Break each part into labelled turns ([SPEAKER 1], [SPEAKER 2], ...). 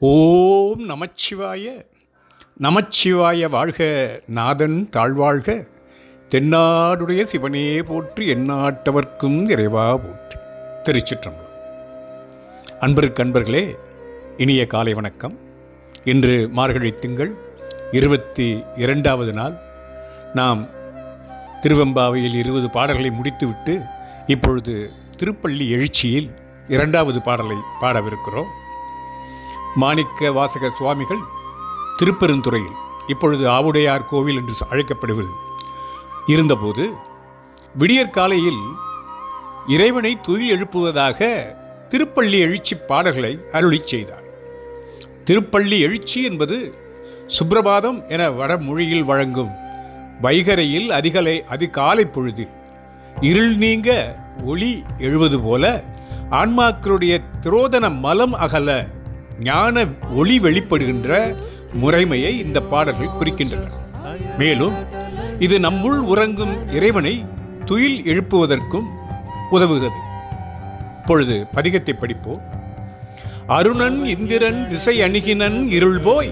[SPEAKER 1] ஓம் நமச்சிவாய. நமச்சிவாய வாழ்க, நாதன் தாழ்வாழ்க. தென்னாடுடைய சிவனே போற்றி, எந்நாட்டவர்க்கும் இறைவா போற்றி. திருச்சிற்றம்பலம். அன்பர்களே, இனிய காலை வணக்கம். இன்று மார்கழி திங்கள் 22வது நாள். நாம் திருவெம்பாவையில் 20 பாடல்களை முடித்துவிட்டு இப்பொழுது திருப்பள்ளி எழுச்சியில் 2வது பாடலை பாடவிருக்கிறோம். மாணிக்க வாசக சுவாமிகள் திருப்பெருந்துறையில், இப்பொழுது ஆவுடையார் கோவில் என்று அழைக்கப்படுவது இருந்தபோது, விடியற்காலையில் இறைவனை துயில் எழுப்புவதாக திருப்பள்ளி எழுச்சி பாடல்களை அருளிச் செய்தார். திருப்பள்ளி எழுச்சி என்பது சுப்ரபாதம் என வடமொழியில் வழங்கும் வைகரையில் அதிகாலை பொழுதில் இருள் நீங்க ஒளி எழுவது போல ஆன்மாக்களுடைய திரோதன மலம் அகல ஞான ஒளி வெளிப்படுகின்ற முறைமையை இந்த பாடல்கள் குறிக்கின்றன. மேலும் இது நம்முள் உறங்கும் இறைவனை துயில் எழுப்புவதற்கும் உதவுகிறது. இப்பொழுது பதிகத்தை படிப்போம். அருணன் இந்திரன் திசை அணுகினன் இருள் போய்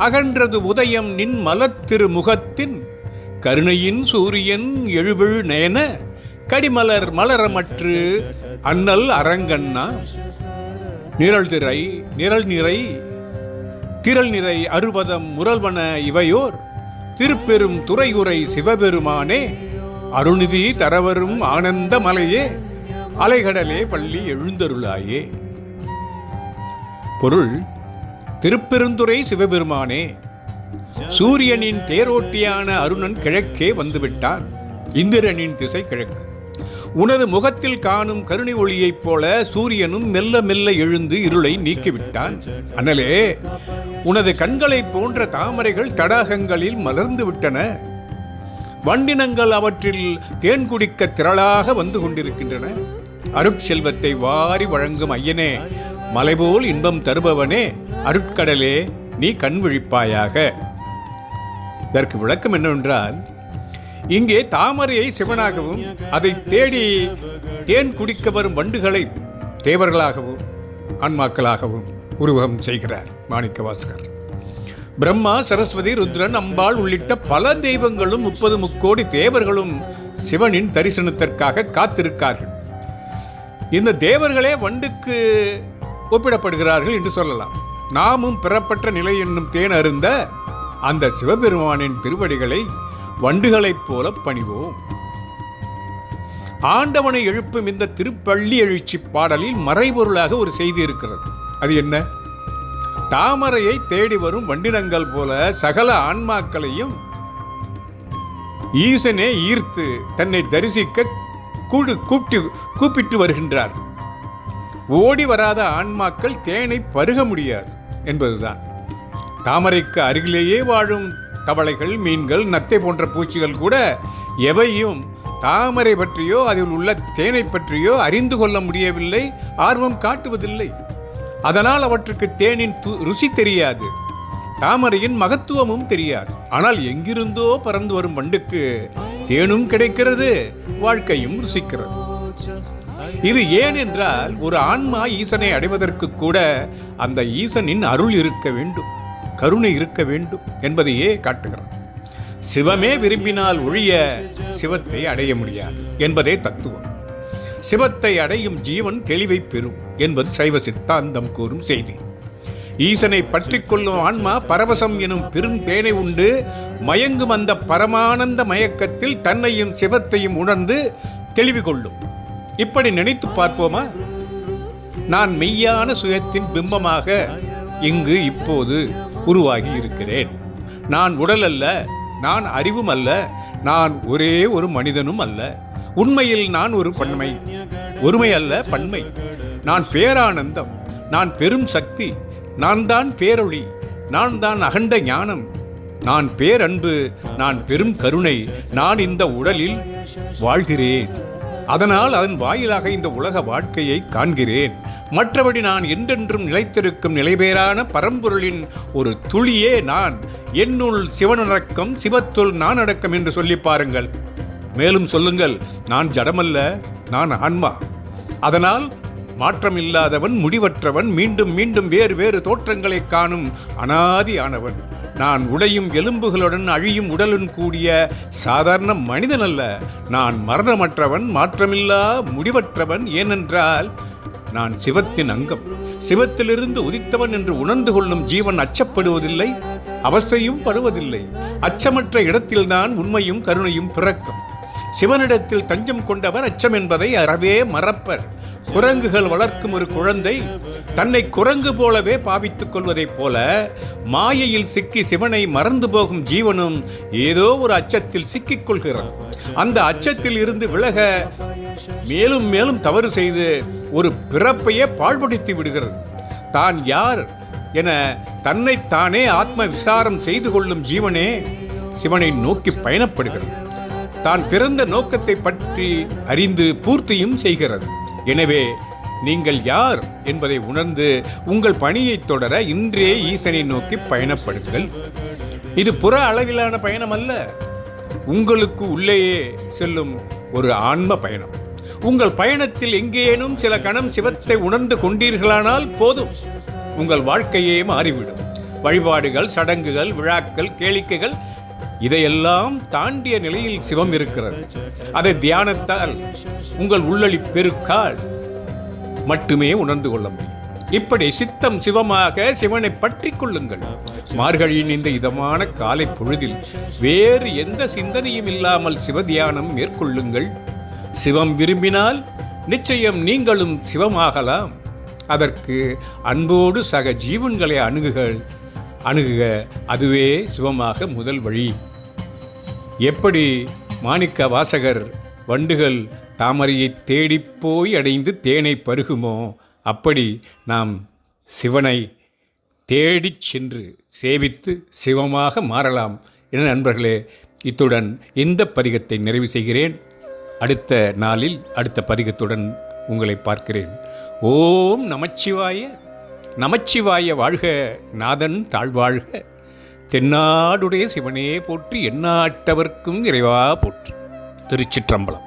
[SPEAKER 1] அகன்றது உதயம் நின் மலர் திருமுகத்தின் கருணையின் சூரியன் எழுவிழ் நயன கடிமலர் மலரமற்று அண்ணல் அரங்கண்ணா நிரல் நிறை அறுபதம் முரல்வன இவையோர் திருப்பெரும் துறையுரை சிவபெருமானே அருள்நிதி தரவரும் ஆனந்த மலையே அலைகடலே பள்ளி எழுந்தருளாயே. பொருள்: திருப்பெருந்துறை சிவபெருமானே, சூரியனின் தேரோட்டியான அருணன் கிழக்கே வந்துவிட்டான். இந்திரனின் திசை கிழக்கு. உனது முகத்தில் காணும் கருணை ஒளியைப் போல சூரியனும் மெல்ல மெல்ல எழுந்து இருளை நீக்கிவிட்டான். அண்ணலே, உனது கண்களை போன்ற தாமரைகள் தடாகங்களில் மலர்ந்து விட்டன. வண்டினங்கள் அவற்றில் தேன் குடிக்க திரளாக வந்து கொண்டிருக்கின்றன. அருட்செல்வத்தை வாரி வழங்கும் ஐயனே, மலைபோல் இன்பம் தருபவனே, அருட்கடலே நீ கண் விழிப்பாயாக. இதற்கு விளக்கம் என்னவென்றால், இங்கே தாமரையை சிவனாகவும் அதை தேடி தேன் குடிக்க வரும் வண்டுகளை தேவர்களாகவும் ஆன்மாக்களாகவும் உருவகம் செய்கிறார் மாணிக்க வாசகர். பிரம்மா, சரஸ்வதி, ருத்ரன், அம்பாள் உள்ளிட்ட பல தெய்வங்களும் 30 முக்கோடி தேவர்களும் சிவனின் தரிசனத்திற்காக காத்திருக்கார்கள். இந்த தேவர்களே வண்டுக்கு ஒப்பிடப்படுகிறார்கள் என்று சொல்லலாம். நாமும் பெறப்பட்ட நிலை என்னும் தேன் அருந்த அந்த சிவபெருமானின் திருவடிகளை வண்டுகளைப் போல பணிவோம். ஆண்டவனை எழுப்பும் இந்த திருப்பள்ளி எழுச்சி பாடலில் மறைபொருளாக ஒரு செய்தி இருக்கிறது. அது என்ன? தாமரையை தேடி வரும் வண்டினங்கள் போல சகல ஆன்மாக்களையும் ஈசனே ஈர்த்து தன்னை தரிசிக்க கூப்பிட்டு வருகின்றார். ஓடி வராத ஆன்மாக்கள் தேனை பருக முடியாது என்பதுதான். தாமரைக்கு அருகிலேயே வாழும் தவளைகள், மீன்கள், நத்தை போன்ற பூச்சிகள் கூட எவையும் தாமரை பற்றியோ அதில் உள்ள தேனை பற்றியோ அறிந்து கொள்ள முடியவில்லை, ஆர்வம் காட்டுவதில்லை. அதனால் அவற்றுக்கு தேனின் ருசி தெரியாது, தாமரையின் மகத்துவமும் தெரியாது. ஆனால் எங்கிருந்தோ பறந்து வரும் வண்டுக்கு தேனும் கிடைக்கிறது, வாழ்க்கையும் ருசிக்கிறது. இது ஏன் என்றால், ஒரு ஆன்மா ஈசனை அடைவதற்கு கூட அந்த ஈசனின் அருள் இருக்க வேண்டும், கருணை இருக்க வேண்டும் என்பதையே காட்டுகிறார். சிவமே விரும்பினால் ஒழிய சிவத்தை அடைய முடியாது என்பதே தத்துவம். சிவத்தை அடையும் ஜீவன் தெளிவை பெறும் என்பது சைவ சித்தாந்தம் கூறும் செய்தி. ஈசனை பற்றி கொள்ளும் ஆன்மா பரவசம் எனும் பெரும் பேனை உண்டு மயங்கும் அந்த பரமானந்த மயக்கத்தில் தன்னையும் சிவத்தையும் உணர்ந்து தெளிவு கொள்ளும். இப்படி நினைத்து பார்ப்போமா? நான் மெய்யான சுயத்தின் பிம்பமாக இங்கு இப்போது உருவாகி இருக்கிறேன். நான் உடல் அல்ல, நான் அறிவும் அல்ல, நான் ஒரே ஒரு மனிதனும் அல்ல. உண்மையில் நான் ஒரு பன்மை, ஒருமை அல்ல பன்மை. நான் பேரானந்தம், நான் பெரும் சக்தி, நான் தான் பேரொளி, நான் தான் அகண்ட ஞானம், நான் பேரன்பு, நான் பெரும் கருணை. நான் இந்த உடலில் வாழ்கிறேன். அதனால் அதன் வாயிலாக இந்த உலக வாழ்க்கையை காண்கிறேன். மற்றபடி நான் என்றென்றும் நிலைத்திருக்கும் நிலைபேறான பரம்பொருளின் ஒரு துளியே நான். என்னுள் சிவனடக்கம், சிவத்துள் நான் அடக்கம் என்று சொல்லி பாருங்கள். மேலும் சொல்லுங்கள், நான் ஜடமல்ல, நான் ஆன்மா. அதனால் மாற்றமில்லாதவன், முடிவற்றவன், மீண்டும் மீண்டும் வேறு வேறு தோற்றங்களை காணும் அனாதியானவன். நான் உடையும் எலும்புகளுடன் அழியும் உடலுடன் கூடிய சாதாரண மனிதன் அல்ல. நான் மரணமற்றவன், மாற்றமில்லா முடிவற்றவன். ஏனென்றால் நான் சிவத்தின் அங்கம். சிவத்திலிருந்து உதித்தவன் என்று உணர்ந்து கொள்ளும் ஜீவன் அச்சப்படுவதில்லை, அவஸ்தையும் படுவதில்லை. அச்சமற்ற இடத்தில்தான் உண்மையும் கருணையும் பிறக்கும். சிவனிடத்தில் தஞ்சம் கொண்டவர் அச்சம் என்பதை அறவே மறப்பர். குரங்குகள் வளர்க்கும் ஒரு குழந்தை தன்னை குரங்கு போலவே பாவித்துக் கொள்வதைப் போல மாயையில் சிக்கி சிவனை மறந்து போகும் ஜீவனும் ஏதோ ஒரு அச்சத்தில் சிக்கிக் கொள்கிறான். அந்த அச்சத்தில் இருந்து விலக மேலும் மேலும் தவறு செய்து ஒரு பிறப்பையே பாழ்படுத்தி விடுகிறது. தான் யார் என தன்னைத்தானே ஆத்ம விசாரம் செய்து கொள்ளும் ஜீவனே சிவனை நோக்கி பயணப்படுகிறது. தான் பிறந்த நோக்கத்தை பற்றி அறிந்து பூர்த்தியும் செய்கிறது. எனவே நீங்கள் யார் என்பதை உணர்ந்து உங்கள் பணியை தொடர இன்றே ஈசனை நோக்கி பயணப்படுங்கள். இது புற அளவிலான பயணம் அல்ல, உங்களுக்கு உள்ளேயே செல்லும் ஒரு ஆன்ம பயணம். உங்கள் பயணத்தில் எங்கேனும் சில கணம் சிவத்தை உணர்ந்து கொண்டீர்களானால் போதும், உங்கள் வாழ்க்கையே மாறிவிடும். வழிபாடுகள், சடங்குகள், விழாக்கள், கேளிக்கைகள் இதையெல்லாம் தாண்டிய நிலையில் சிவம் இருக்கிறது. அதை தியானத்தால், உங்கள் உள்ளொளி பெருக்கால் மட்டுமே உணர்ந்து கொள்ள முடியும். இப்படி சித்தம் சிவமாக சிவனை பற்றி கொள்ளுங்கள். மார்கழியின் இந்த இதமான காலை பொழுதில் வேறு எந்த சிந்தனையும் இல்லாமல் சிவதியானம் மேற்கொள்ளுங்கள். சிவம் விரும்பினால் நிச்சயம் நீங்களும் சிவமாகலாம். அதற்கு அன்போடு சக ஜீவன்களை அணுகுக. அதுவே சிவமாக முதல் வழி. எப்படி மாணிக்க வாசகர் வண்டுகள் தாமரையை தேடிப்போய் அடைந்து தேனை பருகுமோ, அப்படி நாம் சிவனை தேடிச் சென்று சேவித்து சிவமாக மாறலாம் என நண்பர்களே, இத்துடன் இந்த பதிகத்தை நிறைவு செய்கிறேன். அடுத்த நாளில் அடுத்த பதிகத்துடன் உங்களை பார்க்கிறேன். ஓம் நமச்சிவாய. நமச்சிவாய வாழ்க, நாதன் தாழ்வாழ்க. தென்னாடுடைய சிவனே போற்றி, எந்நாட்டவர்க்கும் இறைவா போற்றி. திருச்சிற்றம்பலம்.